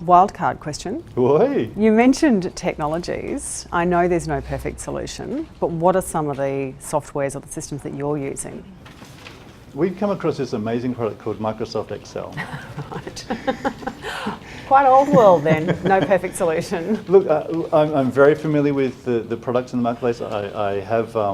Wildcard question. Oi. You mentioned technologies. I know there's no perfect solution, but what are some of the softwares or the systems that you're using? We've come across this amazing product called Microsoft Excel. Right. Quite old world then, no perfect solution. Look, I'm very familiar with the products in the marketplace. I have a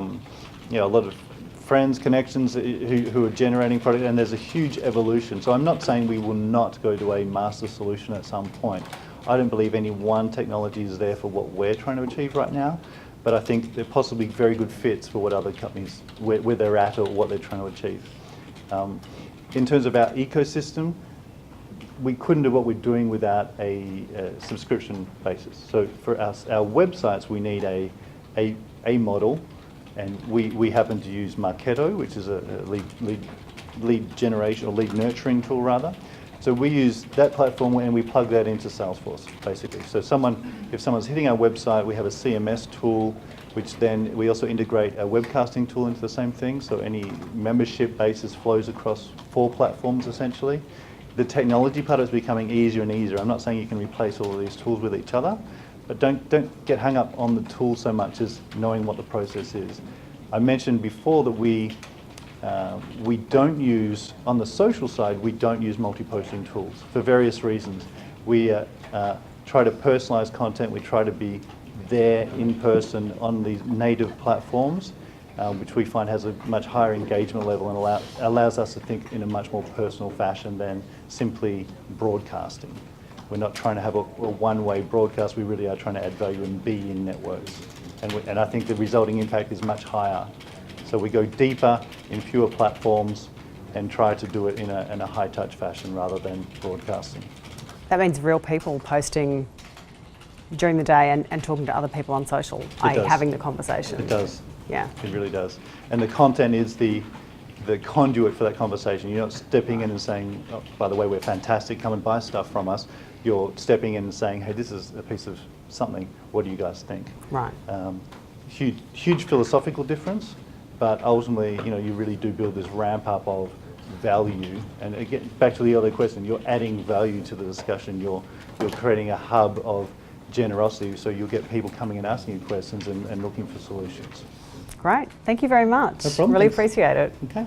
lot of friends, connections who are generating product, and there's a huge evolution. So I'm not saying we will not go to a master solution at some point. I don't believe any one technology is there for what we're trying to achieve right now, but I think they're possibly very good fits for what other companies, where they're at or what they're trying to achieve. In terms of our ecosystem, we couldn't do what we're doing without a subscription basis. So for us, our websites, we need a model, and we happen to use Marketo, which is a lead generation or lead nurturing tool rather. So we use that platform and we plug that into Salesforce, basically. So if someone's hitting our website, we have a CMS tool, which then we also integrate a webcasting tool into the same thing. So any membership basis flows across 4 platforms essentially. The technology part is becoming easier and easier. I'm not saying you can replace all of these tools with each other, but don't get hung up on the tool so much as knowing what the process is. I mentioned before that we don't use, on the social side, we don't use multi-posting tools for various reasons. We try to personalize content, we try to be there in person on these native platforms, which we find has a much higher engagement level and allows us to think in a much more personal fashion than simply broadcasting. We're not trying to have a one-way broadcast, we really are trying to add value and be in networks. And I think the resulting impact is much higher. So we go deeper in fewer platforms and try to do it in a high-touch fashion rather than broadcasting. That means real people posting during the day and talking to other people on social, having the conversation. It does. Yeah. It really does. And the content is the conduit for that conversation. You're not stepping in and saying, oh, by the way, we're fantastic, come and buy stuff from us. You're stepping in and saying, hey, this is a piece of something, what do you guys think? Right. Huge philosophical difference, but ultimately, you really do build this ramp up of value. And again, back to the other question, you're adding value to the discussion. You're creating a hub of generosity, so you'll get people coming and asking you questions and looking for solutions. Great. Thank you very much. No problem. Really Thanks. appreciate it. Okay.